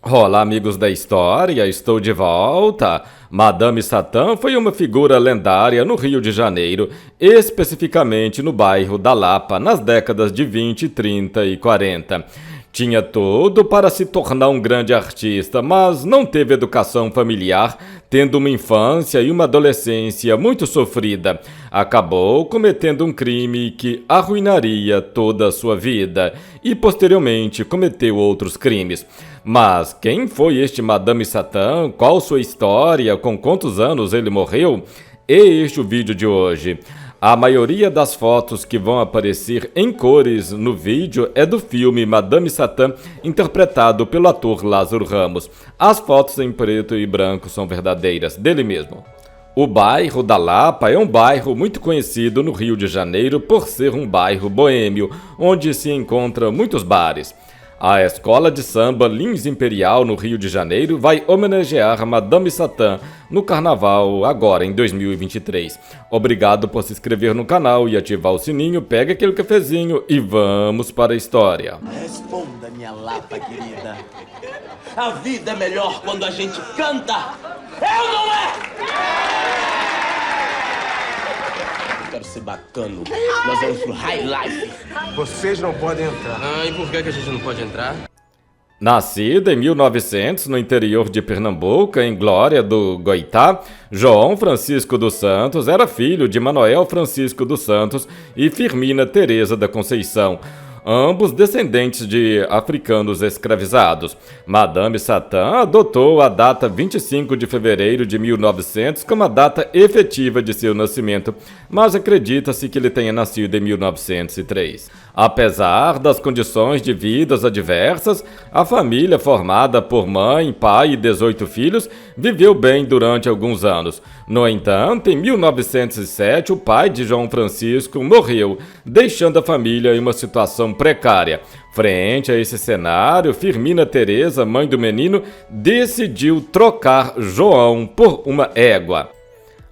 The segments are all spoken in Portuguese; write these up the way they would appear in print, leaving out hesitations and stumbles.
Olá, amigos da história, estou de volta. Madame Satã foi uma figura lendária no Rio de Janeiro, especificamente no bairro da Lapa, nas décadas de 20, 30 e 40. Tinha tudo para se tornar um grande artista, mas não teve educação familiar, tendo uma infância e uma adolescência muito sofrida. Acabou cometendo um crime que arruinaria toda a sua vida e posteriormente cometeu outros crimes. Mas quem foi este Madame Satã? Qual sua história? Com quantos anos ele morreu? Este é o vídeo de hoje. A maioria das fotos que vão aparecer em cores no vídeo é do filme Madame Satã, interpretado pelo ator Lázaro Ramos. As fotos em preto e branco são verdadeiras, dele mesmo. O bairro da Lapa é um bairro muito conhecido no Rio de Janeiro por ser um bairro boêmio, onde se encontram muitos bares. A escola de samba Lins Imperial, no Rio de Janeiro, vai homenagear Madame Satã no carnaval agora, em 2023. Obrigado por se inscrever no canal e ativar o sininho, pega aquele cafezinho e vamos para a história. Responda, minha Lapa querida. A vida é melhor quando a gente canta. É ou não é? Quero ser bacano. Nós vamos pro High Life. Vocês não podem entrar. Ah, e por que a gente não pode entrar? Nascido em 1900 no interior de Pernambuco, em Glória do Goitá, João Francisco dos Santos era filho de Manoel Francisco dos Santos e Firmina Teresa da Conceição, ambos descendentes de africanos escravizados. Madame Satã adotou a data 25 de fevereiro de 1900 como a data efetiva de seu nascimento, mas acredita-se que ele tenha nascido em 1903. Apesar das condições de vida adversas, a família, formada por mãe, pai e 18 filhos, viveu bem durante alguns anos. No entanto, em 1907, o pai de João Francisco morreu, deixando a família em uma situação precária. Frente a esse cenário, Firmina Teresa, mãe do menino, decidiu trocar João por uma égua.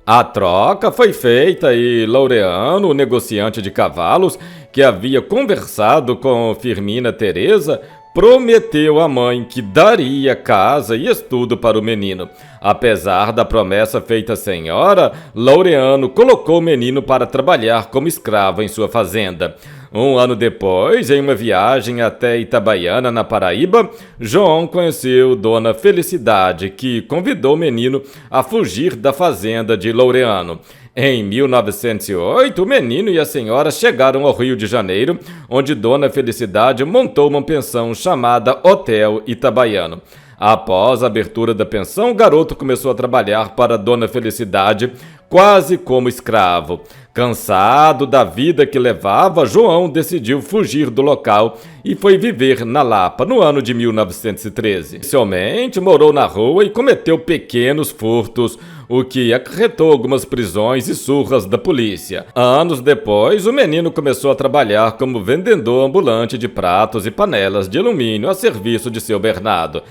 A troca foi feita e Laureano, o negociante de cavalos, que havia conversado com Firmina Teresa, prometeu à mãe que daria casa e estudo para o menino. Apesar da promessa feita à senhora, Laureano colocou o menino para trabalhar como escravo em sua fazenda. Um ano depois, em uma viagem até Itabaiana, na Paraíba, João conheceu Dona Felicidade, que convidou o menino a fugir da fazenda de Laureano. Em 1908, o menino e a senhora chegaram ao Rio de Janeiro, onde Dona Felicidade montou uma pensão chamada Hotel Itabaiano. Após a abertura da pensão, o garoto começou a trabalhar para Dona Felicidade, quase como escravo. Cansado da vida que levava, João decidiu fugir do local e foi viver na Lapa no ano de 1913. Inicialmente morou na rua e cometeu pequenos furtos, o que acarretou algumas prisões e surras da polícia. Anos depois, o menino começou a trabalhar como vendedor ambulante de pratos e panelas de alumínio a serviço de seu Bernardo.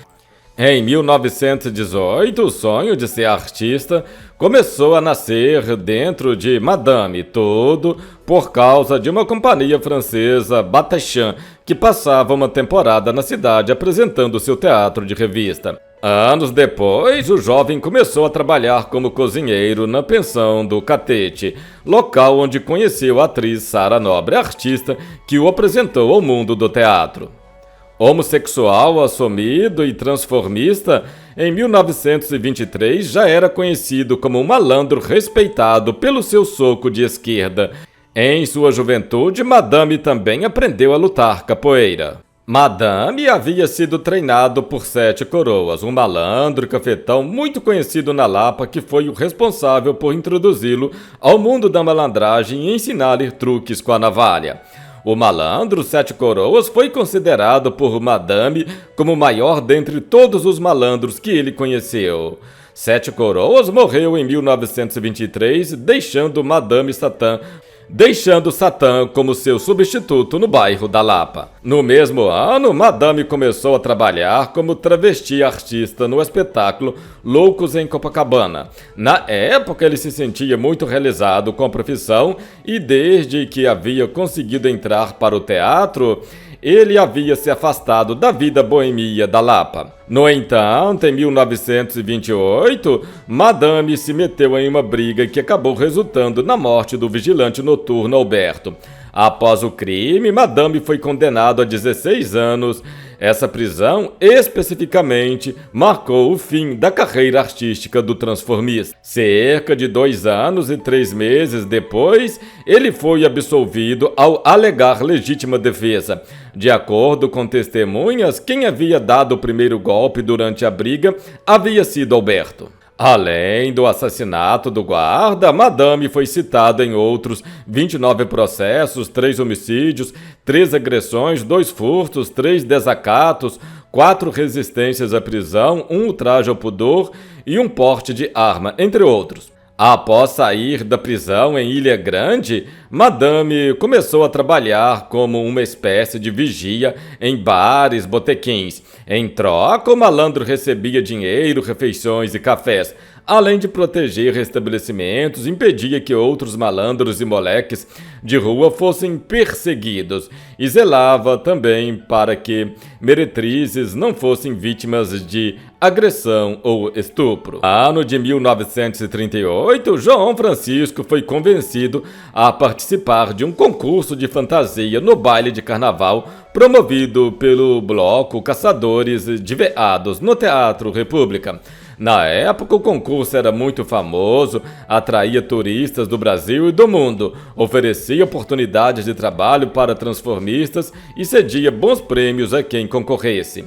Em 1918, o sonho de ser artista começou a nascer dentro de Madame, tudo por causa de uma companhia francesa, Batachan, que passava uma temporada na cidade apresentando seu teatro de revista. Anos depois, o jovem começou a trabalhar como cozinheiro na pensão do Catete, local onde conheceu a atriz Sara Nobre, artista que o apresentou ao mundo do teatro. Homossexual, assumido e transformista, em 1923 já era conhecido como um malandro respeitado pelo seu soco de esquerda. Em sua juventude, Madame também aprendeu a lutar capoeira. Madame havia sido treinado por Sete Coroas, um malandro e cafetão muito conhecido na Lapa que foi o responsável por introduzi-lo ao mundo da malandragem e ensinar-lhe truques com a navalha. O malandro Sete Coroas foi considerado por Madame como o maior dentre todos os malandros que ele conheceu. Sete Coroas morreu em 1923, deixando Satã como seu substituto no bairro da Lapa. No mesmo ano, Madame começou a trabalhar como travesti artista no espetáculo Loucos em Copacabana. Na época, ele se sentia muito realizado com a profissão e desde que havia conseguido entrar para o teatro, ele havia se afastado da vida boêmia da Lapa. No entanto, em 1928, Madame se meteu em uma briga que acabou resultando na morte do vigilante noturno Alberto. Após o crime, Madame foi condenado a 16 anos. Essa prisão, especificamente, marcou o fim da carreira artística do transformista. Cerca de 2 anos e 3 meses depois, ele foi absolvido ao alegar legítima defesa. De acordo com testemunhas, quem havia dado o primeiro golpe durante a briga havia sido Alberto. Além do assassinato do guarda, Madame foi citada em outros 29 processos, 3 homicídios, 3 agressões, 2 furtos, 3 desacatos, 4 resistências à prisão, 1 ultraje ao pudor e 1 porte de arma, entre outros. Após sair da prisão em Ilha Grande, Madame começou a trabalhar como uma espécie de vigia em bares, botequins. Em troca, o malandro recebia dinheiro, refeições e cafés. Além de proteger estabelecimentos, impedia que outros malandros e moleques de rua fossem perseguidos e zelava também para que meretrizes não fossem vítimas de agressão ou estupro. No ano de 1938, João Francisco foi convencido a participar de um concurso de fantasia no baile de carnaval promovido pelo bloco Caçadores de Veados no Teatro República. Na época, o concurso era muito famoso, atraía turistas do Brasil e do mundo, oferecia oportunidades de trabalho para transformistas e cedia bons prêmios a quem concorresse.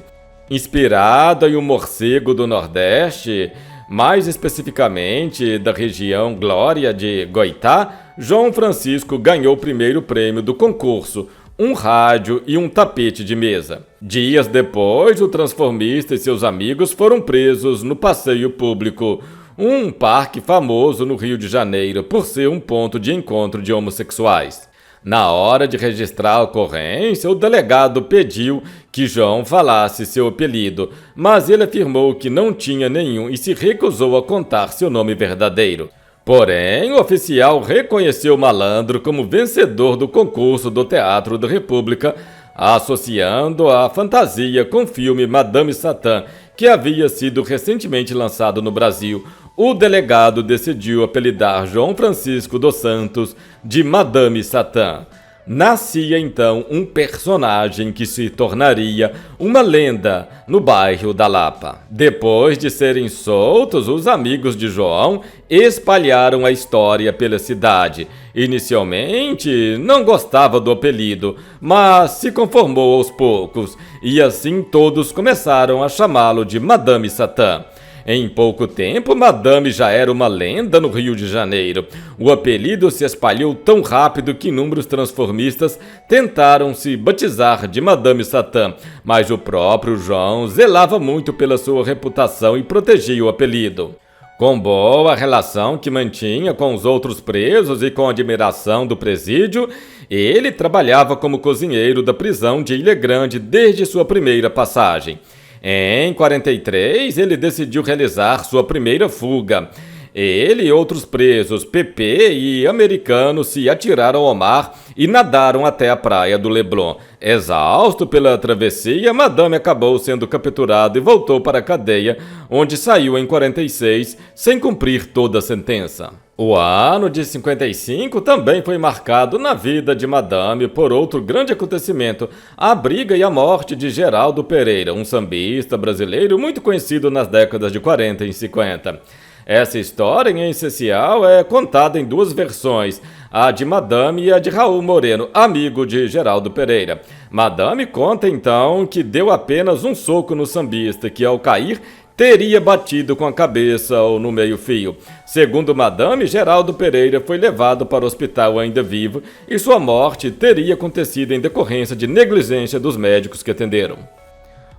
Inspirado em um morcego do Nordeste, mais especificamente da região Glória de Goitá, João Francisco ganhou o primeiro prêmio do concurso, um rádio e um tapete de mesa. Dias depois, o transformista e seus amigos foram presos no Passeio Público, um parque famoso no Rio de Janeiro por ser um ponto de encontro de homossexuais. Na hora de registrar a ocorrência, o delegado pediu que João falasse seu apelido, mas ele afirmou que não tinha nenhum e se recusou a contar seu nome verdadeiro. Porém, o oficial reconheceu o malandro como vencedor do concurso do Teatro da República, associando a fantasia com o filme Madame Satã, que havia sido recentemente lançado no Brasil. O delegado decidiu apelidar João Francisco dos Santos de Madame Satã. Nascia então um personagem que se tornaria uma lenda no bairro da Lapa. Depois de serem soltos, os amigos de João espalharam a história pela cidade. Inicialmente, não gostava do apelido, mas se conformou aos poucos, e assim todos começaram a chamá-lo de Madame Satã. Em pouco tempo, Madame já era uma lenda no Rio de Janeiro. O apelido se espalhou tão rápido que inúmeros transformistas tentaram se batizar de Madame Satã, mas o próprio João zelava muito pela sua reputação e protegia o apelido. Com boa relação que mantinha com os outros presos e com admiração do presídio, ele trabalhava como cozinheiro da prisão de Ilha Grande desde sua primeira passagem. Em 43, ele decidiu realizar sua primeira fuga. Ele e outros presos, PP e americanos, se atiraram ao mar e nadaram até a praia do Leblon. Exausto pela travessia, Madame acabou sendo capturado e voltou para a cadeia, onde saiu em 46, sem cumprir toda a sentença. O ano de 55 também foi marcado na vida de Madame por outro grande acontecimento, a briga e a morte de Geraldo Pereira, um sambista brasileiro muito conhecido nas décadas de 40 e 50. Essa história, em essencial, é contada em 2 versões, a de Madame e a de Raul Moreno, amigo de Geraldo Pereira. Madame conta, então, que deu apenas um soco no sambista, que ao cair teria batido com a cabeça ou no meio-fio. Segundo Madame, Geraldo Pereira foi levado para o hospital ainda vivo e sua morte teria acontecido em decorrência de negligência dos médicos que atenderam.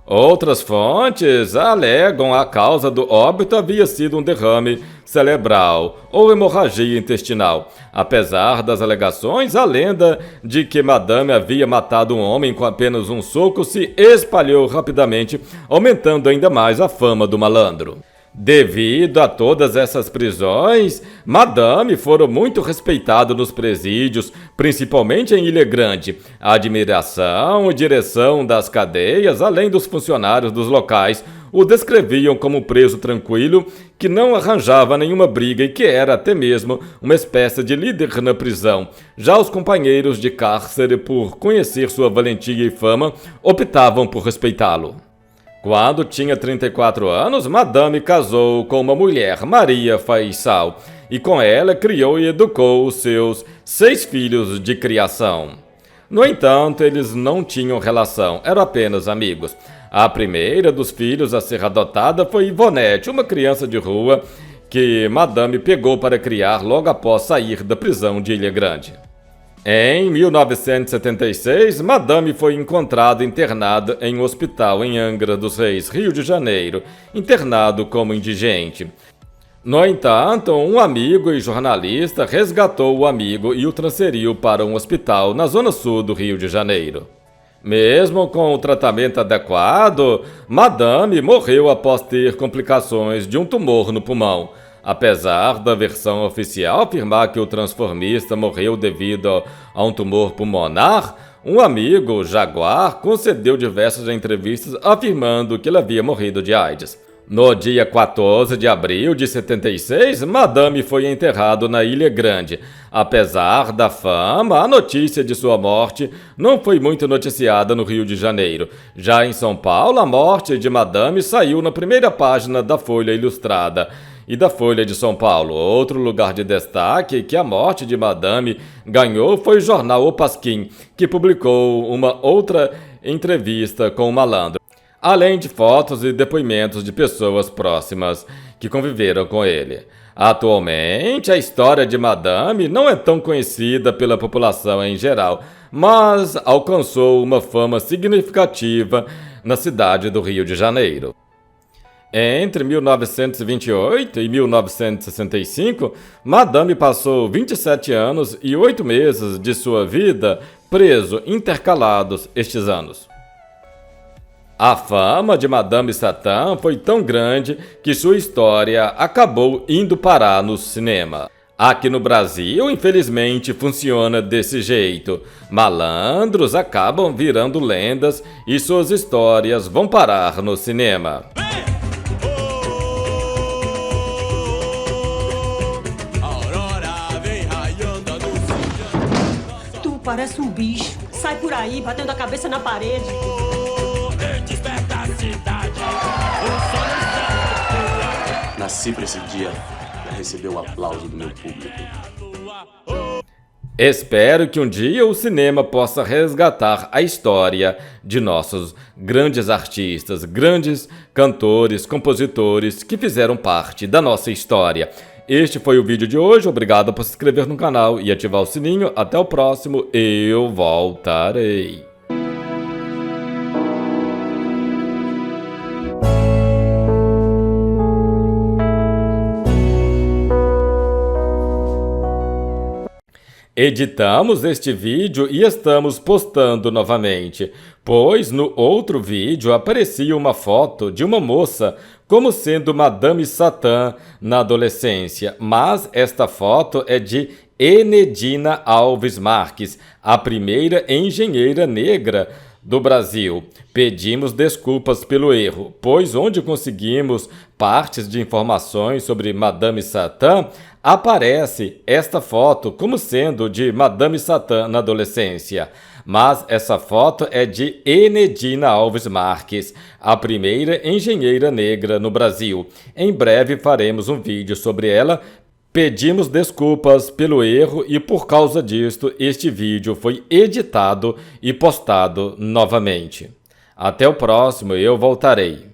Outras fontes alegam a causa do óbito havia sido um derrame cerebral ou hemorragia intestinal. Apesar das alegações, a lenda de que Madame havia matado um homem com apenas um soco se espalhou rapidamente, aumentando ainda mais a fama do malandro. Devido a todas essas prisões, Madame foram muito respeitados nos presídios, principalmente em Ilha Grande. A admiração e direção das cadeias, além dos funcionários dos locais, o descreviam como um preso tranquilo, que não arranjava nenhuma briga e que era até mesmo uma espécie de líder na prisão. Já os companheiros de cárcere, por conhecer sua valentia e fama, optavam por respeitá-lo. Quando tinha 34 anos, Madame casou com uma mulher, Maria Faisal, e com ela criou e educou os seus 6 filhos de criação. No entanto, eles não tinham relação, eram apenas amigos. A primeira dos filhos a ser adotada foi Ivonete, uma criança de rua que Madame pegou para criar logo após sair da prisão de Ilha Grande. Em 1976, Madame foi encontrada internada em um hospital em Angra dos Reis, Rio de Janeiro, internado como indigente. No entanto, um amigo e jornalista resgatou o amigo e o transferiu para um hospital na zona sul do Rio de Janeiro. Mesmo com o tratamento adequado, Madame morreu após ter complicações de um tumor no pulmão. Apesar da versão oficial afirmar que o transformista morreu devido a um tumor pulmonar, um amigo, Jaguar, concedeu diversas entrevistas afirmando que ele havia morrido de AIDS. No dia 14 de abril de 76, Madame foi enterrado na Ilha Grande. Apesar da fama, a notícia de sua morte não foi muito noticiada no Rio de Janeiro. Já em São Paulo, a morte de Madame saiu na primeira página da Folha Ilustrada e da Folha de São Paulo. Outro lugar de destaque que a morte de Madame ganhou foi o jornal O Pasquim, que publicou uma outra entrevista com o malandro, além de fotos e depoimentos de pessoas próximas que conviveram com ele. Atualmente, a história de Madame não é tão conhecida pela população em geral, mas alcançou uma fama significativa na cidade do Rio de Janeiro. Entre 1928 e 1965, Madame passou 27 anos e 8 meses de sua vida preso, intercalados estes anos. A fama de Madame Satã foi tão grande que sua história acabou indo parar no cinema. Aqui no Brasil, infelizmente, funciona desse jeito. Malandros acabam virando lendas e suas histórias vão parar no cinema. Tu parece um bicho. Sai por aí, batendo a cabeça na parede. Nasci pra esse dia pra receber o aplauso do meu público. Espero que um dia o cinema possa resgatar a história de nossos grandes artistas, grandes cantores, compositores que fizeram parte da nossa história. Este foi o vídeo de hoje, obrigado por se inscrever no canal e ativar o sininho. Até o próximo, eu voltarei. Editamos este vídeo e estamos postando novamente, pois no outro vídeo aparecia uma foto de uma moça como sendo Madame Satã na adolescência, mas esta foto é de Enedina Alves Marques, a primeira engenheira negra do Brasil. Pedimos desculpas pelo erro, pois onde conseguimos partes de informações sobre Madame Satã, aparece esta foto como sendo de Madame Satã na adolescência. Mas essa foto é de Enedina Alves Marques, a primeira engenheira negra no Brasil. Em breve faremos um vídeo sobre ela. Pedimos desculpas pelo erro e por causa disto este vídeo foi editado e postado novamente. Até o próximo, eu voltarei.